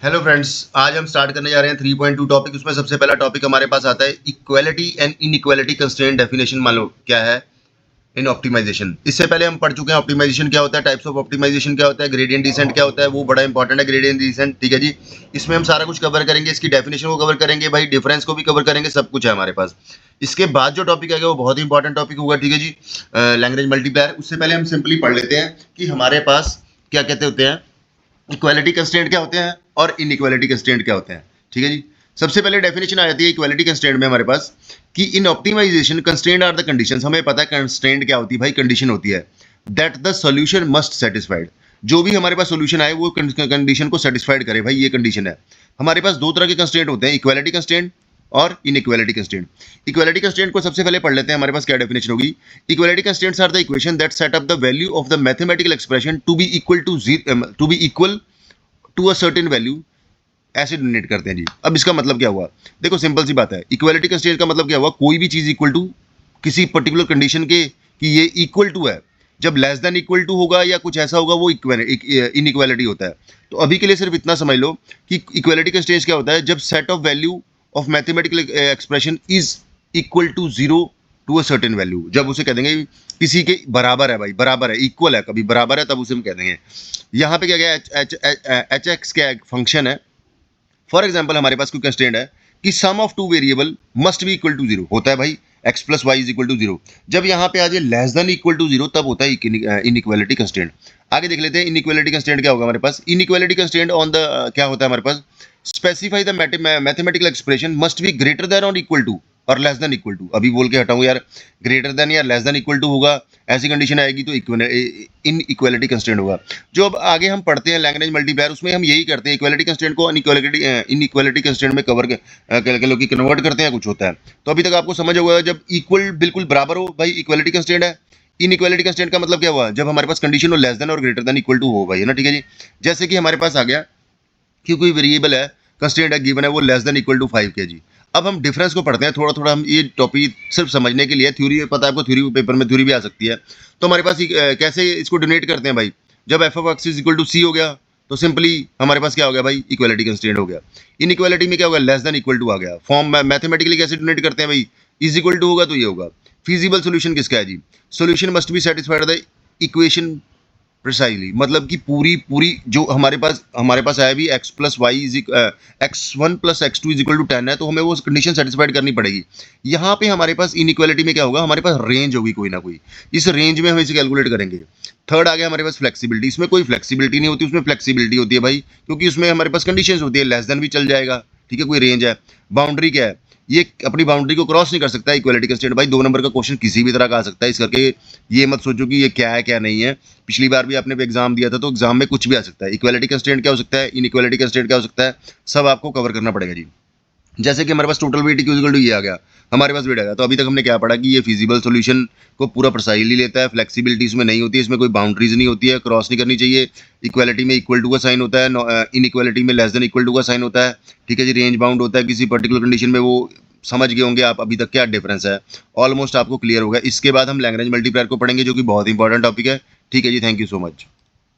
Hello friends, आज हम start करने जा रहे हैं 3.2 टॉपिक। उसमें सबसे पहला टॉपिक हमारे पास आता है equality and inequality constraint definition. मान लो क्या है इन ऑप्टिमाइजेशन। इससे पहले हम पढ़ चुके हैं ऑप्टिमाइजेशन क्या होता है, टाइप्स ऑफ ऑप्टिमाइजेशन क्या होता है, ग्रेडियंट डिसेंट क्या होता है, वो बड़ा इंपॉर्टेंट है ग्रेडियंट डिसेंट। ठीक है जी, इसमें हम सारा कुछ कवर करेंगे, इसकी डेफिनेशन को कवर करेंगे, भाई डिफरेंस को भी कवर करेंगे, सब कुछ है हमारे पास। इसके बाद जो टॉपिक आएगा वो बहुत ही इंपॉर्टेंट टॉपिक होगा। ठीक है जी, लैंग्वेज मल्टीप्लायर। उससे पहले हम सिंपली पढ़ लेते हैं कि हमारे पास क्या कहते होते हैं, इक्वालिटी कंस्ट्रेंट क्या होते हैं और इनइक्वालिटी कंस्ट्रेंट क्या होते हैं। ठीक है जी, सबसे पहले डेफिनेशन आ जाती है इक्वालिटी कंस्ट्रेंट में हमारे पास कि in optimization constraint are the conditions. हमें पता है कंस्ट्रेंट क्या होती है, भाई कंडीशन होती है that the solution must satisfied. जो भी हमारे पास सॉल्यूशन आए वो कंडीशन को सेटिस्फाइड करे, भाई ये कंडीशन है। हमारे पास दो तरह के कंस्ट्रेंट होते हैं, इक्वालिटी कंस्ट्रेंट और इनइक्वालिटी कंस्ट्रेंट। इक्वालिटी कंस्ट्रेंट को सबसे पहले पढ़ लेते हैं, हमारे पास क्या डेफिनेशन होगी। Equality constraints are the equation that set up the value of the mathematical expression to be equal to a certain value, ऐसे डिनोट करते हैं जी। अब इसका मतलब क्या हुआ, देखो सिंपल सी बात है, इक्वालिटी कंस्ट्रेंट का मतलब क्या हुआ, कोई भी चीज इक्वल टू किसी पर्टिकुलर कंडीशन के कि ये इक्वल टू है। जब लेस देन इक्वल टू होगा या कुछ ऐसा होगा वो इनइक्वालिटी होता है। तो अभी के लिए सिर्फ इतना समझ लो कि इक्वालिटी कंस्ट्रेंट क्या होता है, जब set of value of mathematical expression is equal to zero to a certain value. जब उसे कह देंगे किसी के बराबर है, भाई बराबर है, इक्वल है, कभी बराबर है तब उसे हम कह देंगे। यहाँ पे क्या गया, एच एक्स क्या फंक्शन है। फॉर एग्जाम्पल हमारे पास कोई कंस्ट्रेंट है कि sum of two variable must be equal to zero, होता है भाई X plus Y is equal to zero. जब यहाँ पे आ जाए less than equal to zero तब होता है इनइक्वालिटी कंस्ट्रेंट। आगे देख लेते हैं इनइक्वालिटी कंस्ट्रेंट क्या होगा हमारे पास। इनइक्वालिटी कंस्ट्रेंट ऑन द क्या होता है हमारे पास, specify the mathematical expression must be greater than और इक्वल टू और लेस देन इक्वल टू। अभी बोल के हटाऊं यार, ग्रेटर देन या लेस देन इक्वल टू होगा, ऐसी कंडीशन आएगी तो इन इक्वालिटी कंस्ट्रेंट होगा। जो अब आगे हम पढ़ते हैं लैंग्वेज मल्टीप्लायर, उसमें हम यही करते हैं, इक्वालिटी कंस्ट्रेंट को इन इक्वालिटी कंस्ट्रेंट में कन्वर्ट करते हैं, कुछ होता है। तो अभी तक आपको समझ होगा, जब इक्वल बिल्कुल बराबर हो भाई इक्वालिटी कंस्ट्रेंट है। इनइक्वालिटी कंस्ट्रेंट का मतलब क्या हुआ, जब हमारे पास कंडीशन हो लेस देन और ग्रेटर देन इक्वल टू हो, भाई है ना। ठीक है जी, जैसे कि हमारे पास आ गया कि कोई वेरिएबल है, कंस्ट्रेंट है, गिवन है, वो लेस देन इक्वल टू 5 के जी। अब हम डिफरेंस को पढ़ते हैं थोड़ा थोड़ा, हम ये टॉपिक सिर्फ समझने के लिए, थ्योरी पता है आपको, थ्योरी पेपर में थ्योरी भी आ सकती है। तो हमारे पास कैसे इसको डोनेट करते हैं भाई, जब F of X is equal to C हो गया तो सिंपली हमारे पास क्या हो गया भाई, इक्वालिटी कंस्ट्रेंट हो गया। इनइक्वालिटी में क्या होगा, लेस देन इक्वल टू आ गया। फॉर्म मैथमेटिकली कैसे डोनेट करते हैं भाई, इज इक्वल टू होगा तो ये होगा। फिजिबल सोल्यूशन किसका है जी, solution must be satisfied the equation precisely, मतलब कि पूरी पूरी जो हमारे पास आया भी X plus Y is X one plus X two is equal to 10 है, तो हमें वो कंडीशन सेटिस्फाइड करनी पड़ेगी। यहाँ पे हमारे पास इनइक्वालिटी में क्या होगा, हमारे पास रेंज होगी कोई ना कोई, इस रेंज में हम इसे कैलकुलेट करेंगे। थर्ड आ गया हमारे पास फ्लेक्सिबिलिटी, इसमें कोई फ्लेक्सिबिलिटी नहीं होती, उसमें फ्लेक्सिबिलिटी होती है भाई, क्योंकि उसमें हमारे पास कंडीशन होती है, लेस देन भी चल जाएगा, ठीक है, कोई रेंज है। बाउंड्री क्या है, ये अपनी बाउंड्री को क्रॉस नहीं कर सकता इक्वालिटी कंस्ट्रेंट। भाई 2 नंबर का क्वेश्चन किसी भी तरह का आ सकता है, इस करके ये मत सोचो कि ये क्या है क्या नहीं है। पिछली बार भी आपने एग्जाम दिया था तो एग्जाम में कुछ भी आ सकता है। इक्वालिटी कंस्ट्रेंट क्या हो सकता है, इनइक्वालिटी कंस्ट्रेंट क्या हो सकता है, सब आपको कवर करना पड़ेगा जी। जैसे कि हमारे पास टोटल वेट इक्वल टू ये आ गया, हमारे पास वेट आ गया। तो अभी तक हमने क्या पढ़ा कि ये फिजिबल सॉल्यूशन को पूरा प्रिसाइजली लेता है, फ्लेक्सिबिलिटी इसमें नहीं होती है, इसमें कोई बाउंड्रीज नहीं होती है, क्रॉस नहीं करनी चाहिए। इक्वालिटी में इक्वल टू का साइन होता है, इनइक्वालिटी में लेस देन इक्वल टू का साइन होता है। ठीक है जी, रेंज बाउंड होता है किसी पर्टिकुलर कंडीशन में, वो समझ गए होंगे आप अभी तक क्या डिफरेंस है, ऑलमोस्ट आपको क्लियर होगा। इसके बाद हम लैंग्वेज मल्टीप्लायर को पढ़ेंगे जो कि बहुत इंपॉर्टेंट टॉपिक है। ठीक है जी, थैंक यू सो मच।